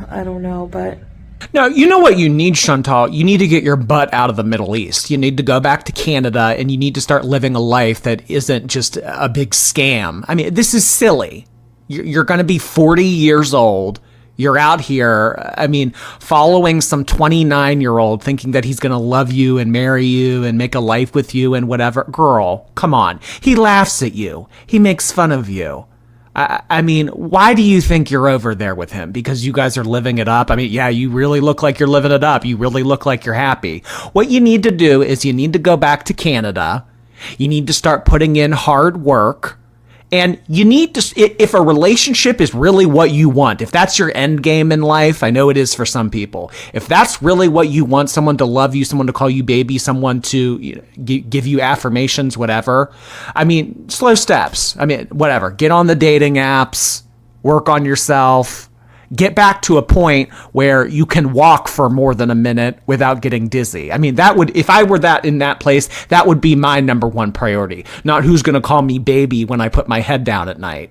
I don't know, but No, you know what you need, Chantal? You need to get your butt out of the Middle East. You need to go back to Canada and you need to start living a life that isn't just a big scam. I mean, this is silly. You're going to be 40 years old. You're out here, I mean, following some 29-year-old thinking that he's going to love you and marry you and make a life with you and whatever. Girl, come on. He laughs at you. He makes fun of you. I mean, why do you think you're over there with him? Because you guys are living it up? I mean, yeah, you really look like you're living it up. You really look like you're happy. What you need to do is you need to go back to Canada. You need to start putting in hard work. And you need to, if a relationship is really what you want, if that's your end game in life, I know it is for some people. If that's really what you want, someone to love you, someone to call you baby, someone to give you affirmations, whatever. I mean, slow steps. I mean, whatever. Get on the dating apps, work on yourself, get back to a point where you can walk for more than a minute without getting dizzy. I mean, that would, if I were that in that place, that would be my number one priority. Not who's going to call me baby when I put my head down at night.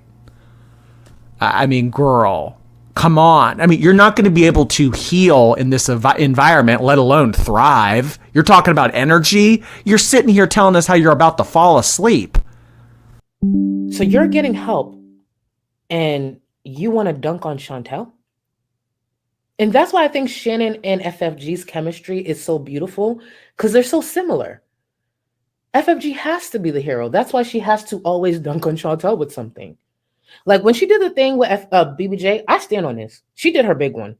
I mean, girl, come on. I mean, you're not going to be able to heal in this environment, let alone thrive. You're talking about energy. You're sitting here telling us how you're about to fall asleep. so you're getting help and you want to dunk on Chantel? And that's why I think Shannon and FFG's chemistry is so beautiful, because they're so similar. FFG has to be the hero. That's why she has to always dunk on Chantel with something. Like when she did the thing with BBJ, I stand on this. She did her big one.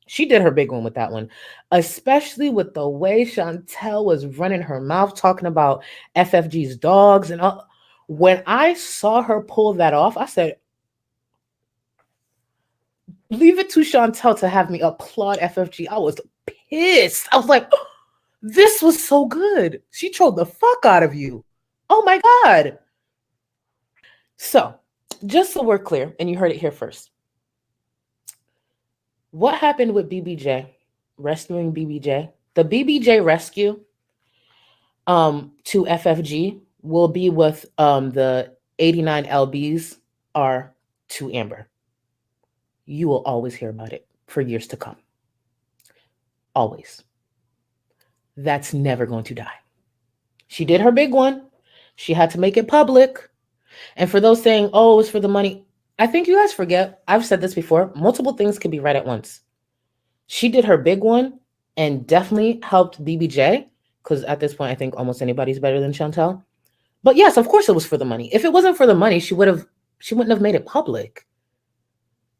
She did her big one with that one, especially with the way Chantel was running her mouth talking about FFG's dogs and all. When I saw her pull that off, I said, leave it to Chantel to have me applaud FFG. I was pissed. I was like, oh, this was so good. She trolled the fuck out of you. Oh my God. So, just so we're clear, and you heard it here first. What happened with BBJ, rescuing BBJ? The BBJ rescue to FFG will be with the 89 LBs are to Amber. You will always hear about it for years to come. Always. That's never going to die. She did her big one. She had to make it public. And for those saying, oh, it's for the money, I think you guys forget, I've said this before, multiple things can be right at once. She did her big one and definitely helped BBJ, because at this point, I think almost anybody's better than Chantel. But yes, of course it was for the money. If it wasn't for the money, she wouldn't have made it public.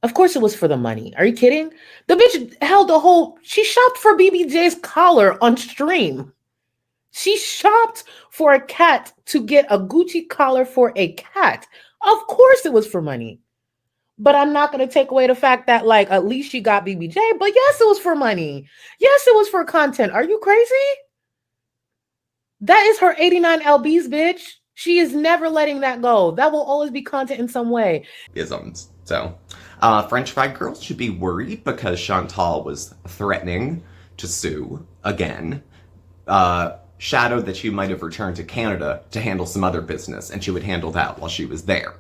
Of course it was for the money. Are you kidding? The bitch held a whole, she shopped for BBJ's collar on stream. She shopped for a cat to get a Gucci collar for a cat. Of course it was for money. But I'm not going to take away the fact that, like, at least she got BBJ. But yes, it was for money. Yes, it was for content. Are you crazy? That is her 89 LBs, bitch. She is never letting that go. That will always be content in some way. Isms. So, French Fried Girls should be worried because Chantal was threatening to sue again. Shadowed that she might have returned to Canada to handle some other business, and she would handle that while she was there.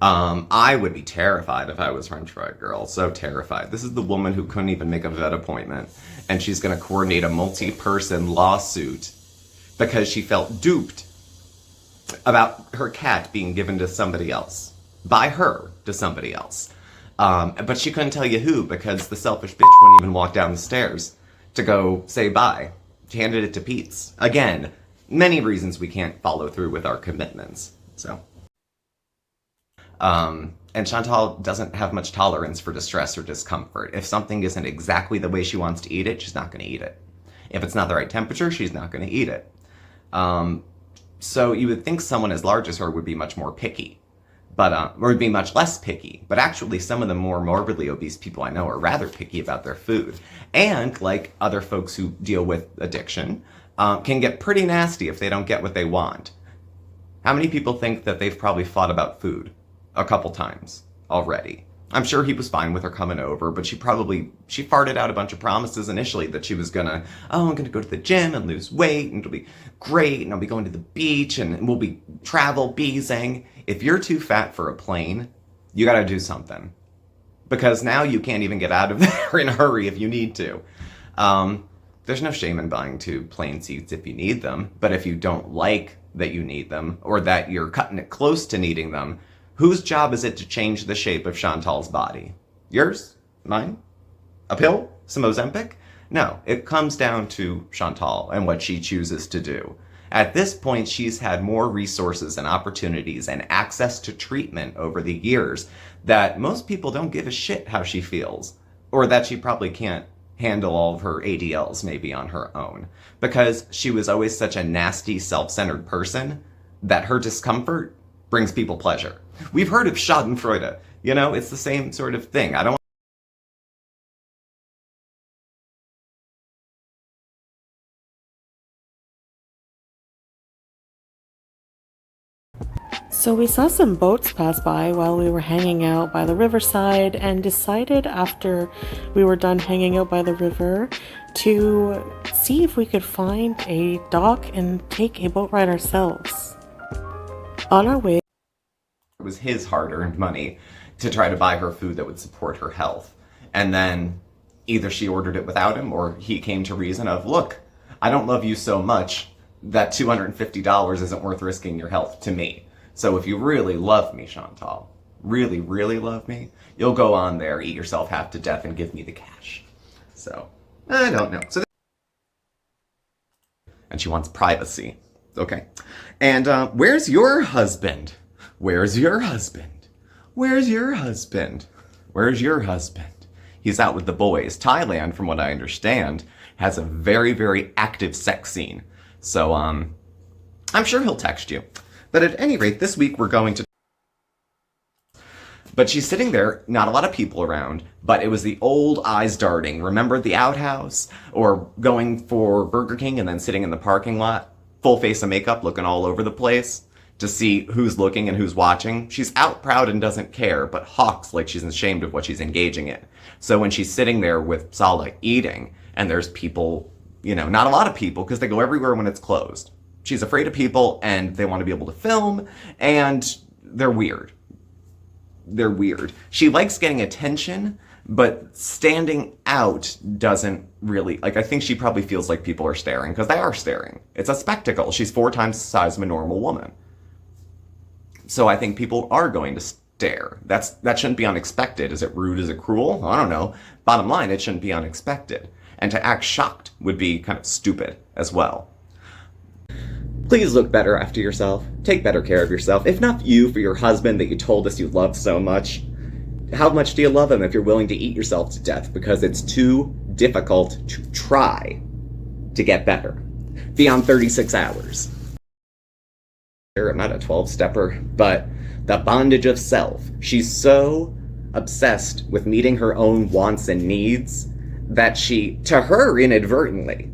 I would be terrified if I was French Fried Girl. So terrified. This is the woman who couldn't even make a vet appointment, and she's going to coordinate a multi-person lawsuit because she felt duped about her cat being given to somebody else. By her to somebody else. But she couldn't tell you who because the selfish bitch wouldn't even walk down the stairs to go say bye. She handed it to Pete's. Again, many reasons we can't follow through with our commitments. So, and Chantal doesn't have much tolerance for distress or discomfort. If something isn't exactly the way she wants to eat it, she's not going to eat it. If it's not the right temperature, she's not going to eat it. So you would think someone as large as her would be much more picky. But, or would be much less picky. But actually, some of the more morbidly obese people I know are rather picky about their food. And, like other folks who deal with addiction, can get pretty nasty if they don't get what they want. How many people think that they've probably fought about food a couple times already? I'm sure he was fine with her coming over, but she farted out a bunch of promises initially that she was gonna, oh, I'm gonna go to the gym and lose weight, and it'll be great, and I'll be going to the beach, and we'll be travel beezing. If you're too fat for a plane, you gotta do something. because now you can't even get out of there in a hurry if you need to. There's no shame in buying two plane seats if you need them, but if you don't like that you need them or that you're cutting it close to needing them, whose job is it to change the shape of Chantal's body? Yours? Mine? A pill? Some Ozempic? No, it comes down to Chantal and what she chooses to do. At this point, she's had more resources and opportunities and access to treatment over the years that most people don't give a shit how she feels, or that she probably can't handle all of her ADLs maybe on her own, because she was always such a nasty, self-centered person that her discomfort brings people pleasure. We've heard of Schadenfreude. You know, it's the same sort of thing. I don't. So we saw some boats pass by while we were hanging out by the riverside and decided after we were done hanging out by the river to see if we could find a dock and take a boat ride ourselves. On our way, It was his hard-earned money to try to buy her food that would support her health. And then either she ordered it without him or he came to reason of, look, I don't love you so much that $250 isn't worth risking your health to me. So if you really love me, Chantal, really, really love me, you'll go on there, eat yourself half to death, and give me the cash. So, I don't know. And she wants privacy. Okay. And where's your husband? Where's your husband? Where's your husband? Where's your husband? He's out with the boys. Thailand, from what I understand, has a very, very active sex scene. So, I'm sure he'll text you. But at any rate, this week we're going to... But she's sitting there, not a lot of people around, but it was the old eyes darting. Remember the outhouse? Or going for Burger King and then sitting in the parking lot, full face of makeup, looking all over the place to see who's looking and who's watching. She's out proud and doesn't care, but hawks like she's ashamed of what she's engaging in. So when she's sitting there with Sala eating, and there's people, you know, not a lot of people, because they go everywhere when it's closed. She's afraid of people, and they want to be able to film, and they're weird. They're weird. She likes getting attention, but standing out doesn't really... Like, I think she probably feels like people are staring, because they are staring. It's a spectacle. She's 4 times the size of a normal woman. So I think people are going to stare. That shouldn't be unexpected. Is it rude? Is it cruel? I don't know. Bottom line, it shouldn't be unexpected. And to act shocked would be kind of stupid as well. Please look better after yourself. Take better care of yourself. If not you, for your husband that you told us you loved so much. How much do you love him if you're willing to eat yourself to death because it's too difficult to try to get better beyond 36 hours? I'm not a 12-stepper, but the bondage of self. She's so obsessed with meeting her own wants and needs that she, to her inadvertently,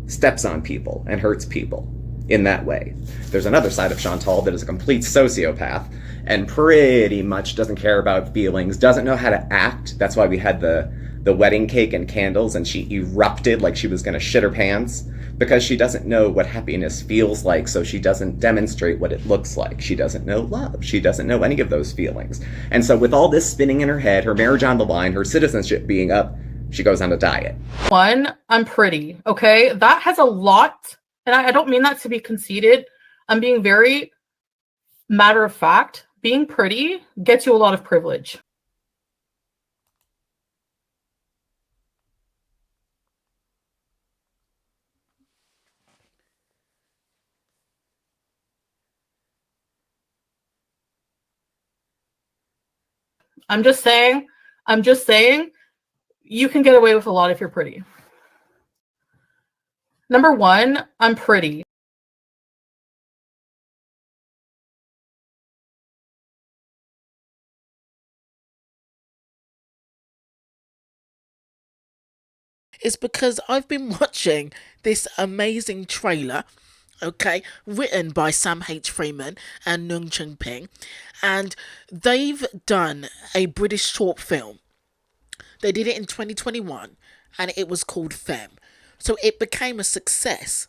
steps on people and hurts people in that way. There's another side of Chantal that is a complete sociopath and pretty much doesn't care about feelings, doesn't know how to act. That's why we had the wedding cake and candles and she erupted like she was going to shit her pants, because she doesn't know what happiness feels like, so she doesn't demonstrate what it looks like. She doesn't know love. She doesn't know any of those feelings. And so with all this spinning in her head, her marriage on the line, her citizenship being up, she goes on a diet. One, I'm pretty, okay? That has a lot, and I don't mean that to be conceited. I'm being very matter of fact. Being pretty gets you a lot of privilege. I'm just saying, you can get away with a lot if you're pretty. Number one, I'm pretty. Is because I've been watching this amazing trailer, okay, written by Sam H. Freeman and Nung Chung Ping, and they've done a British short film. They did it in 2021, and it was called Femme. So it became a success,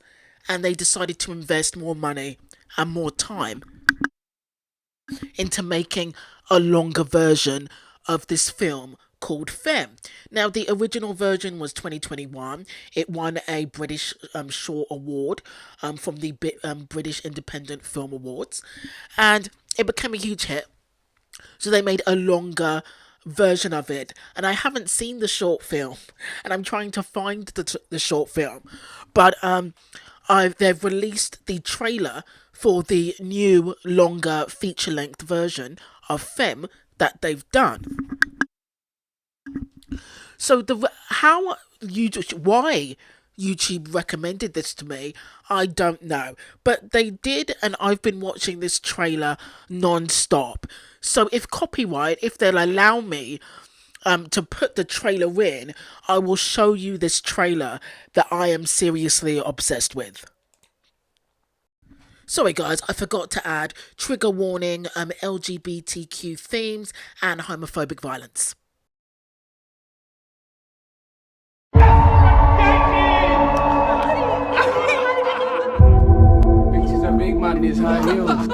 and they decided to invest more money and more time into making a longer version of this film called Femme. Now, the original version was 2021. It won a British Short Award from the British Independent Film Awards, and it became a huge hit. So they made a longer version of it, and I haven't seen the short film, and I'm trying to find the short film, but they've released the trailer for the new longer feature-length version of Femme that they've done. So why YouTube recommended this to me, I don't know, but they did, and I've been watching this trailer non-stop. So if they'll allow me to put the trailer in, I will show you this trailer that I am seriously obsessed with. Sorry guys, I forgot to add trigger warning, LGBTQ themes and homophobic violence. Bitches are big man in his high heels.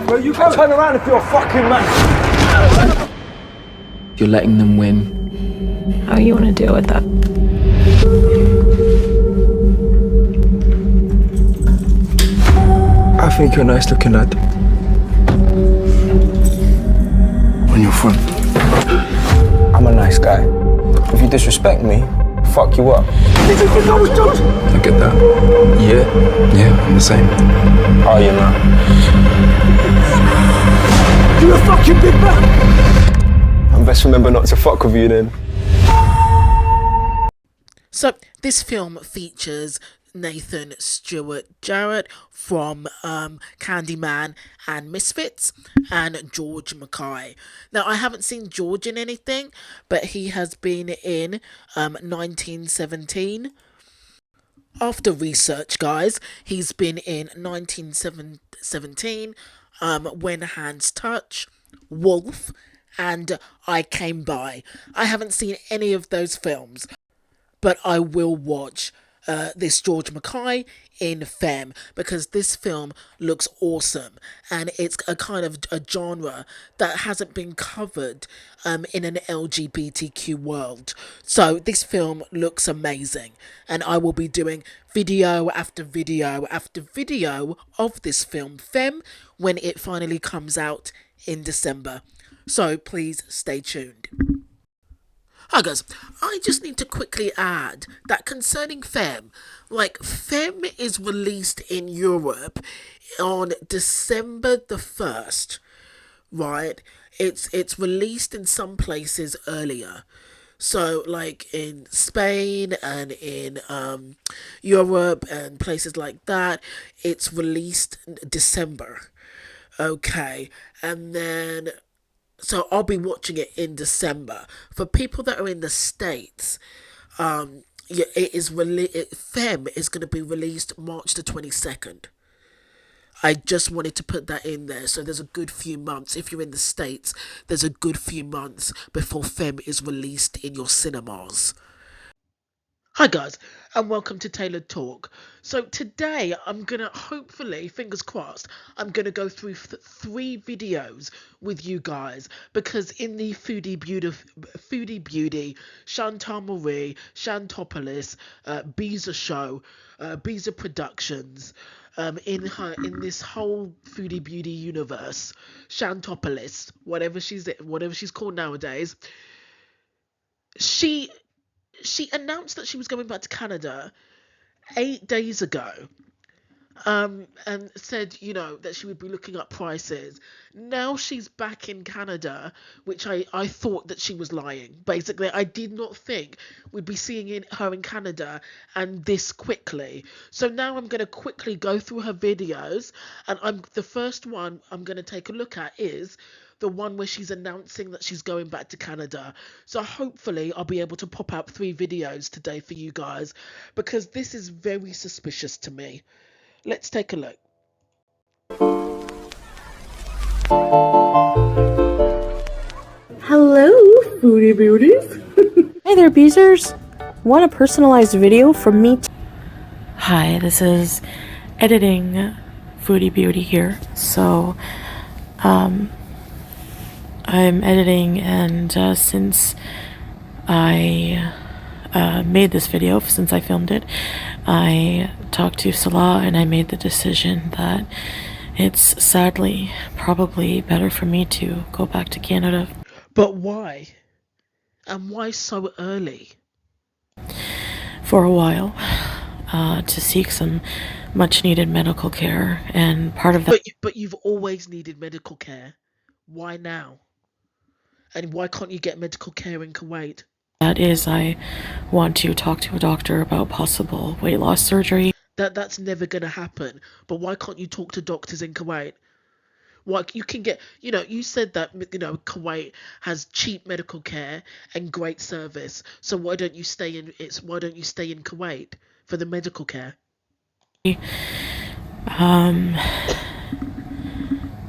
Well, you can turn around if you're a fucking man. You're letting them win. How you want to deal with that? I think you're a nice looking lad. On your front. I'm a nice guy. If you disrespect me, fuck you up. I get that. Yeah, I'm the same. Oh, you're not. You're a fucking big man. I best remember not to fuck with you then. So this film features Nathan Stewart-Jarrett from Candyman and Misfits, and George Mackay. Now, I haven't seen George in anything, but he has been in 1917. After research, guys, he's been in 1917, When Hands Touch, Wolf, and I Came By. I haven't seen any of those films, but I will watch this George Mackay in Femme, because this film looks awesome, and it's a kind of a genre that hasn't been covered in an LGBTQ world. So this film looks amazing, and I will be doing video after video after video of this film Femme when it finally comes out in December. So please stay tuned. Hi guys, I just need to quickly add that concerning Femme, Femme is released in Europe on December the 1st, right? It's released in some places earlier. So, in Spain and in Europe and places like that, it's released in December. Okay, and then... So I'll be watching it in December. For people that are in the States, Femme is going to be released March the 22nd. I just wanted to put that in there. So there's a good few months. If you're in the States, there's a good few months before Femme is released in your cinemas. Hi guys, and welcome to Tailored Talk. So today I'm gonna, hopefully, fingers crossed, I'm gonna go through 3 videos with you guys, because in the Foodie Beauty, Chantal Marie, Chantopolis, Biza Show, Biza Productions, in this whole Foodie Beauty universe, Chantopolis, whatever she's called nowadays, she announced that she was going back to Canada 8 days ago, and said, that she would be looking up prices. Now she's back in Canada, which I thought that she was lying. Basically, I did not think we'd be seeing her in Canada and this quickly. So now I'm going to quickly go through her videos, and the first one I'm going to take a look at is the one where she's announcing that she's going back to Canada. So hopefully I'll be able to pop out 3 videos today for you guys, because this is very suspicious to me. Let's take a look. Hello, Foodie Beauties. Hey there, Beezers. Want a personalized video from me? Hi, this is editing Foodie Beauty here. So, I'm editing, and since I made this video, since I filmed it, I talked to Salah and I made the decision that it's sadly probably better for me to go back to Canada. But why? And why so early? For a while, to seek some much needed medical care, and part of that. But you've always needed medical care. Why now? And why can't you get medical care in Kuwait? That is, I want to talk to a doctor about possible weight loss surgery. That's never gonna happen. But why can't you talk to doctors in Kuwait? Why you can get, you said that, Kuwait has cheap medical care and great service. So why don't you stay in Kuwait for the medical care?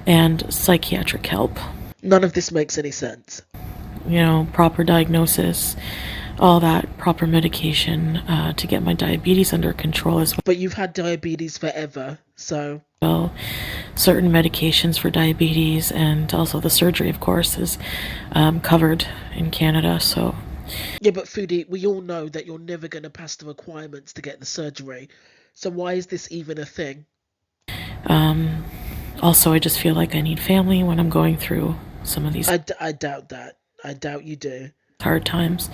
And psychiatric help. None of this makes any sense. Proper diagnosis, all that, proper medication to get my diabetes under control as well. But you've had diabetes forever, so. Well, certain medications for diabetes, and also the surgery, of course, is covered in Canada, so. Yeah, but Foodie, we all know that you're never going to pass the requirements to get the surgery. So why is this even a thing? Also, I just feel like I need family when I'm going through some of these. I doubt that. I doubt you do. Hard times,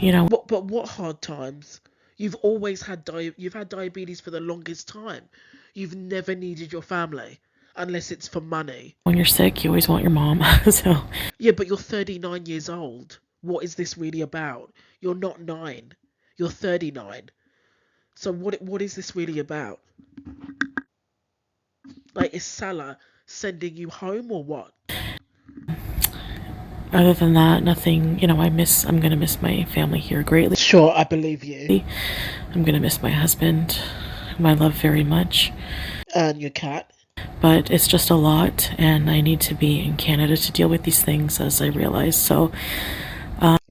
But what hard times? You've always had diabetes for the longest time. You've never needed your family, unless it's for money. When you're sick, you always want your mom, so. Yeah, but you're 39 years old. What is this really about? You're not 9. You're 39. So what is this really about? Like, is Salah sending you home or what? Other than that, nothing, I'm gonna miss my family here greatly. Sure, I believe you. I'm gonna miss my husband, whom I love very much. And your cat. But it's just a lot, and I need to be in Canada to deal with these things, as I realize, so.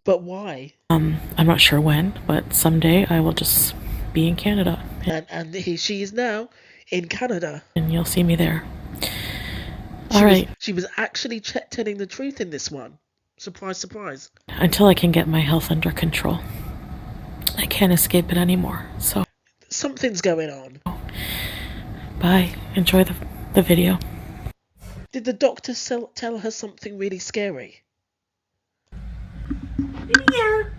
But why? I'm not sure when, but someday I will just be in Canada. And she is now in Canada. And you'll see me there. All right. She was actually telling the truth in this one. Surprise, surprise. Until I can get my health under control. I can't escape it anymore, so. Something's going on. Bye. Enjoy the video. Did the doctor tell her something really scary? Here.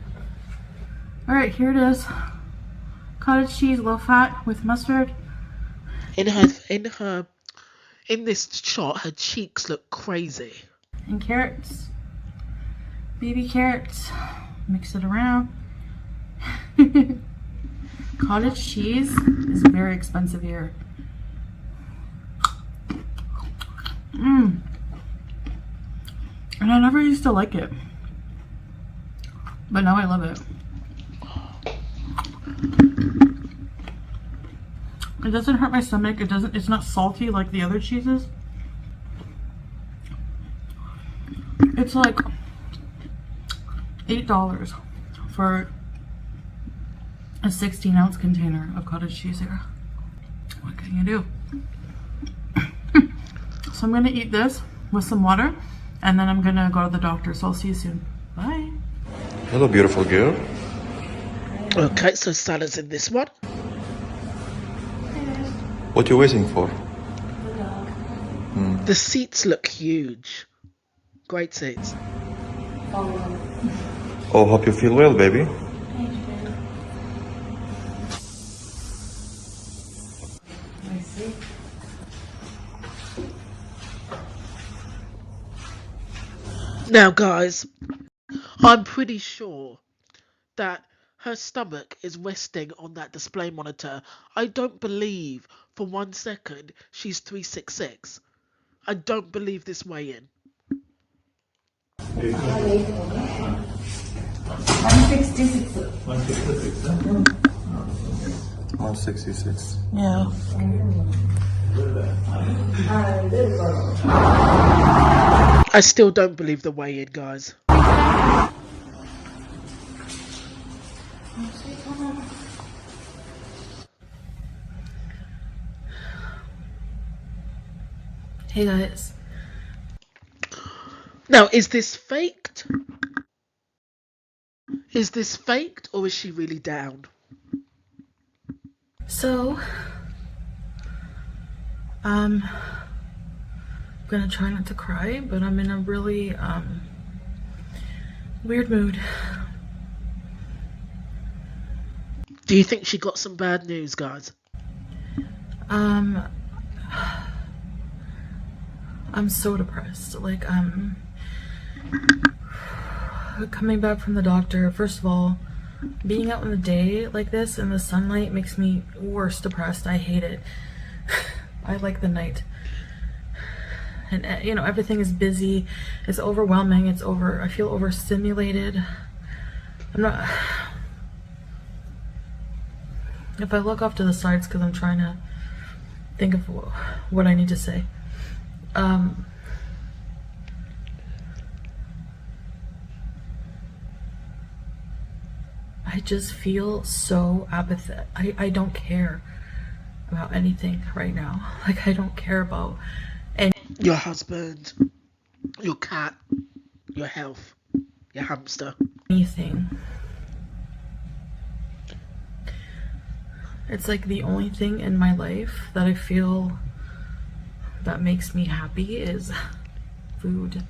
All right, here it is. Cottage cheese, low fat with mustard. In this shot, her cheeks look crazy. And carrots. Baby carrots. Mix it around. Cottage cheese is very expensive here. And I never used to like it. But now I love it. It doesn't hurt my stomach. It's not salty like the other cheeses. It's like $8 for a 16-ounce container of cottage cheese here. What can you do? So I'm gonna eat this with some water, and then I'm gonna go to the doctor. So I'll see you soon. Bye. Hello, beautiful girl. Okay, so Salah's in this one. What you waiting for? The seats look huge. Great seats. Oh, hope you feel well, baby. Now, guys, I'm pretty sure that her stomach is resting on that display monitor. I don't believe for 1 second she's 366. I don't believe this weigh in. 166. Yeah. I still don't believe the weigh in, guys. Hey guys. Now, is this faked? Is this faked, or is she really down? So, I'm gonna try not to cry, but I'm in a really weird mood. Do you think she got some bad news, guys? I'm so depressed. Like, I'm coming back from the doctor. First of all, being out in the day like this in the sunlight makes me worse depressed. I hate it. I like the night. And you know, everything is busy. It's overwhelming. I feel overstimulated. I'm not. If I look off to the sides, because I'm trying to think of what I need to say. I just feel so apathetic. I don't care about anything right now. Like, I don't care about Your husband, your cat, your health, your hamster. anything. It's like the only thing in my life that I feel that makes me happy is food.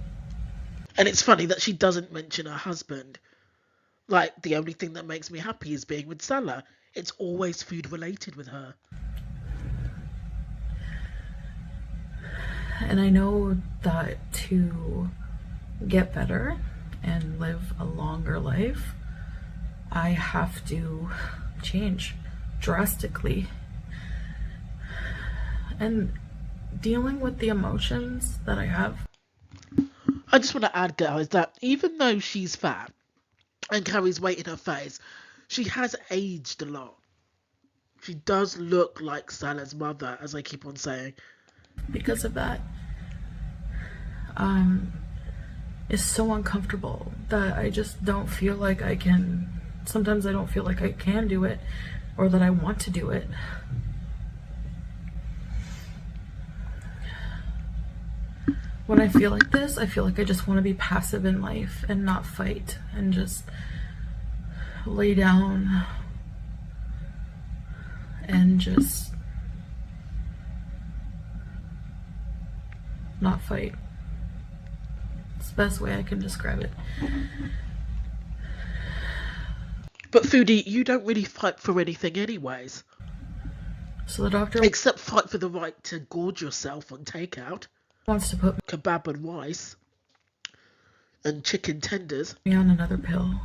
And it's funny that she doesn't mention her husband. Like, the only thing that makes me happy is being with Salah. It's always food related with her. And I know that to get better and live a longer life, I have to change drastically. And dealing with the emotions that I have. I just want to add, guys, that even though she's fat and carries weight in her face, she has aged a lot. She does look like Salah's mother, as I keep on saying. Because of that, it's so uncomfortable that I just don't feel like I can. Sometimes I don't feel like I can do it, or that I want to do it. When I feel like this, I feel like I just want to be passive in life and not fight and just lay down and just not fight. It's the best way I can describe it. But Foodie, you don't really fight for anything anyways. So the doctor Except fight for the right to gorge yourself on takeout. wants to put Kebab and rice. And chicken tenders. me on another pill.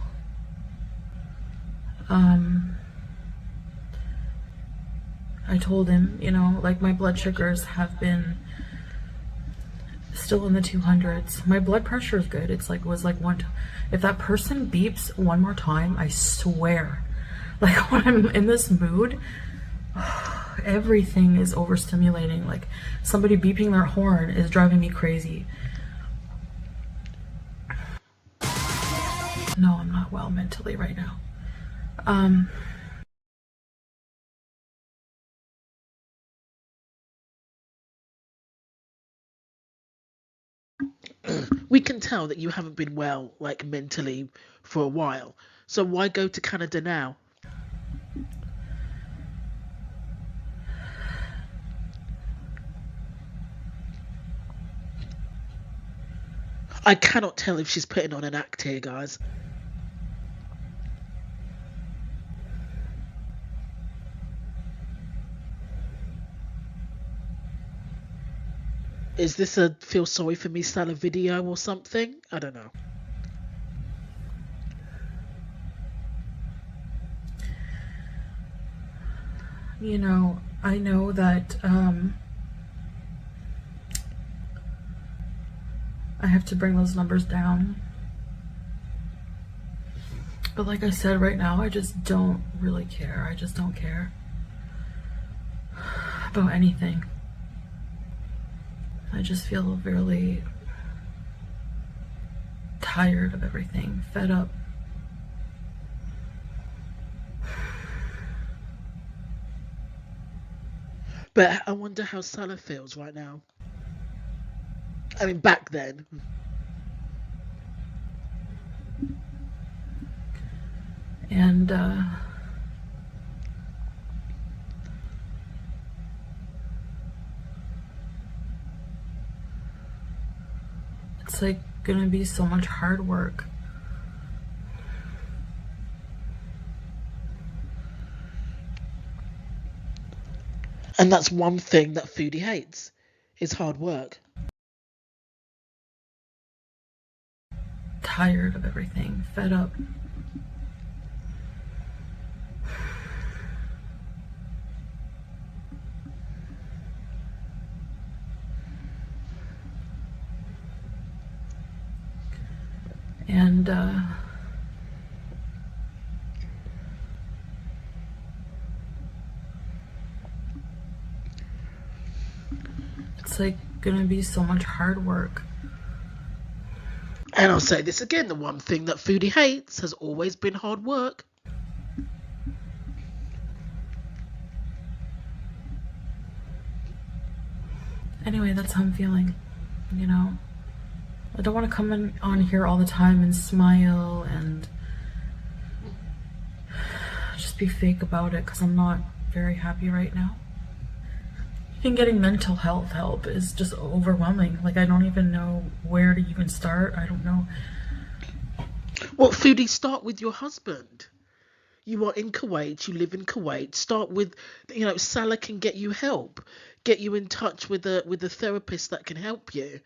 I told him, you know, like, my blood sugars have been still in the 200s. My blood pressure is good. It's like, was like if that person beeps one more time, I swear, like, when I'm in this mood, everything is overstimulating. Like, somebody beeping their horn is driving me crazy. No, I'm not well mentally right now. We can tell that you haven't been well, like, mentally for a while. So why go to Canada now? I cannot tell if she's putting on an act here, guys. Is this a feel sorry for me style of video or something? I don't know. You know, I know that I have to bring those numbers down. But like I said, right now, I just don't really care. I just don't care about anything. I just feel really tired of everything, fed up. But I wonder how Salah feels right now. I mean, back then. And it's like gonna be so much hard work. And that's one thing that Foodie hates, is hard work. Tired of everything, fed up. And it's like gonna be so much hard work. And I'll say this again, the one thing that Foodie hates has always been hard work. Anyway, that's how I'm feeling, you know. I don't want to come on here all the time and smile and just be fake about it, because I'm not very happy right now. Even getting mental health help is just overwhelming. Like, I don't even know where to even start. I don't know. Well, Foodie, start with your husband. You are in Kuwait, you live in Kuwait. Start with, you know, Salah can get you help, get you in touch with a therapist that can help you.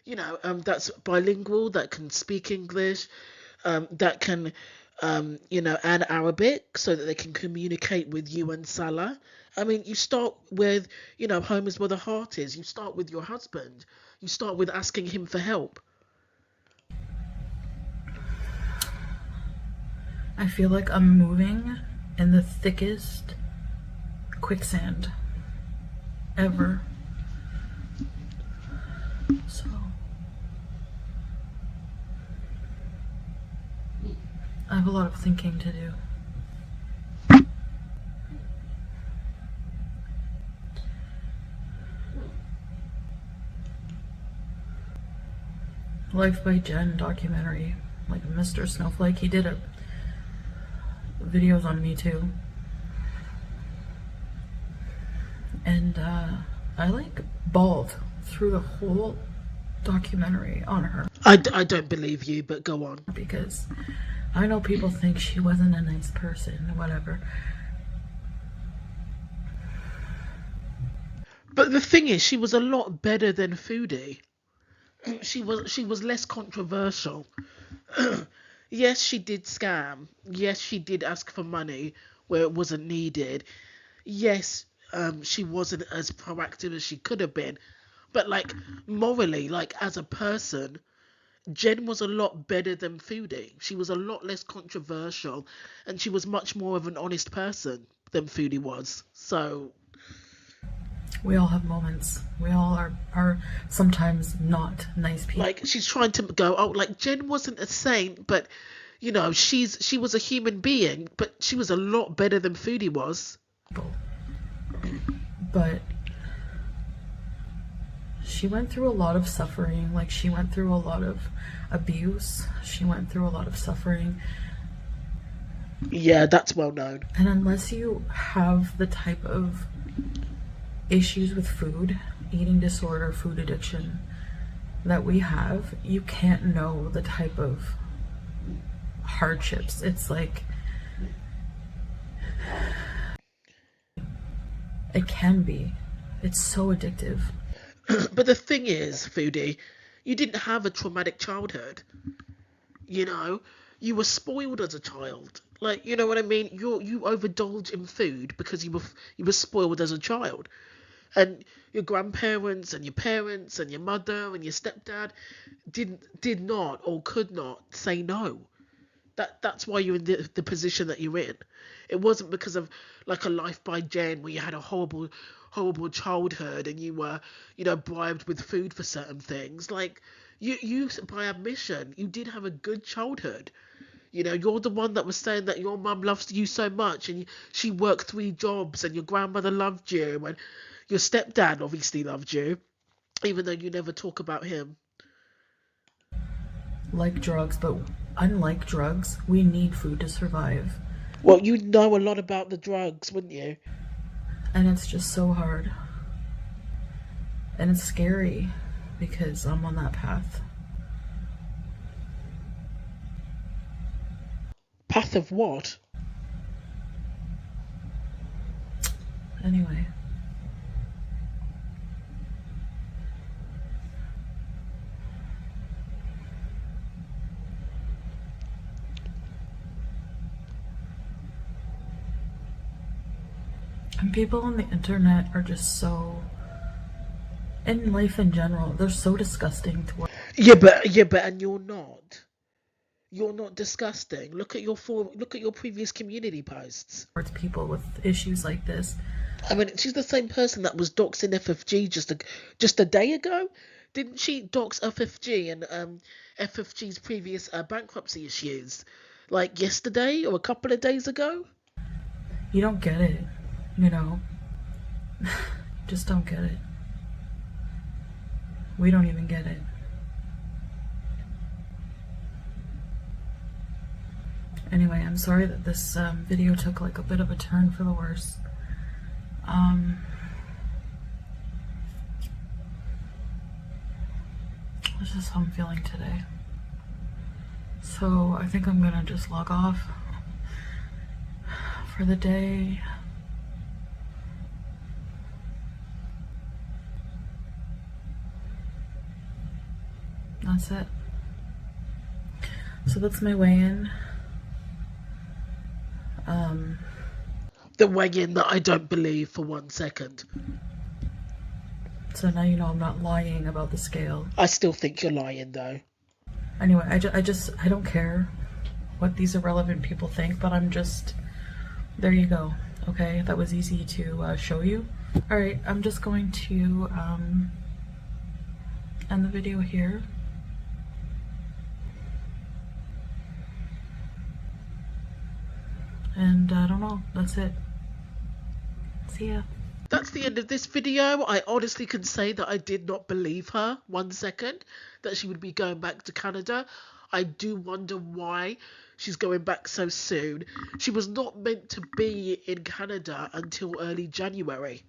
You know, that's bilingual, that can speak English, that can, you know, and Arabic, so that they can communicate with you and Salah. I mean, you start with, you know, home is where the heart is. You start with your husband. You start with asking him for help. I feel like I'm moving in the thickest quicksand ever. So I have a lot of thinking to do. Life by Jen documentary, like Mr. Snowflake, he did videos on me too. And I like bawled through the whole documentary on her. I don't believe you, but go on. Because I know people think she wasn't a nice person or whatever. But the thing is, she was a lot better than Foodie. She was less controversial. Yes, she did scam. Yes, she did ask for money where it wasn't needed. Yes, she wasn't as proactive as she could have been. But, like, morally, like, as a person, Jen was a lot better than Foodie. She was a lot less controversial, and she was much more of an honest person than Foodie was. So we all have moments. We all are sometimes not nice people. Like, she's trying to go, oh, like, Jen wasn't a saint, but, you know, she was a human being, but she was a lot better than Foodie was. But she went through a lot of suffering. Like, she went through a lot of abuse. She went through a lot of suffering. Yeah, that's well known. And unless you have the type of issues with food, eating disorder, food addiction that we have, you can't know the type of hardships. It's like, it can be. It's so addictive. But the thing is, Foodie, you didn't have a traumatic childhood. You know, you were spoiled as a child. Like, you know what I mean? You overindulge in food because you were spoiled as a child. And your grandparents and your parents and your mother and your stepdad did not or could not say no. That's why you're in the position that you're in. It wasn't because of, like, a life by Jen where you had a horrible childhood and you were, you know, bribed with food for certain things. Like, you by admission, you did have a good childhood. You know, you're the one that was saying that your mum loves you so much and she worked 3 jobs and your grandmother loved you and your stepdad obviously loved you, even though you never talk about him. Like drugs, but unlike drugs, we need food to survive. Well, you know a lot about the drugs, wouldn't you? And it's just so hard. And it's scary because I'm on that path. Path of what? Anyway. And people on the internet are just so, in life in general, they're so disgusting towards Yeah, but and you're not. You're not disgusting. Look at your previous community posts. people with issues like this. I mean, she's the same person that was doxing FFG just a day ago. Didn't she dox FFG and FFG's previous bankruptcy issues like yesterday or a couple of days ago? You don't get it, you know? Just don't get it. We don't even get it. Anyway, I'm sorry that this video took like a bit of a turn for the worse. This is how I'm feeling today. So I think I'm gonna just log off for the day. That's it. So that's my weigh-in. The weigh-in that I don't believe for 1 second. So now you know I'm not lying about the scale. I still think you're lying though. Anyway, I don't care what these irrelevant people think, but I'm just, there you go. Okay, that was easy to show you. All right, I'm just going to end the video here. And I don't know, that's it. See ya. That's the end of this video. I honestly can say that I did not believe her 1 second that she would be going back to Canada. I do wonder why she's going back so soon. She was not meant to be in Canada until early January.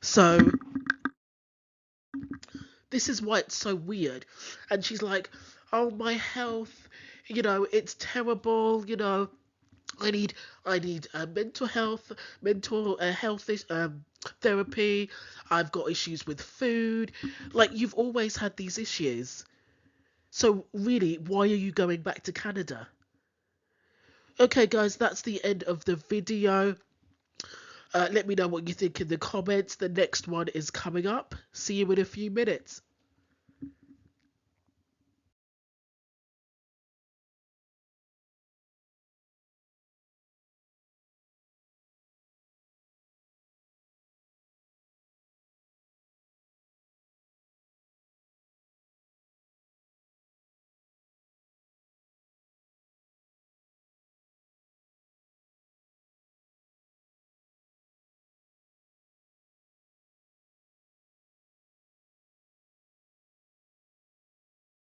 So this is why it's so weird. And she's like, oh, my health, it's terrible, I need mental health therapy. I've got issues with food. Like, you've always had these issues. So really, why are you going back to Canada? Okay, guys, that's the end of the video. Let me know what you think in the comments. The next one is coming up. See you in a few minutes.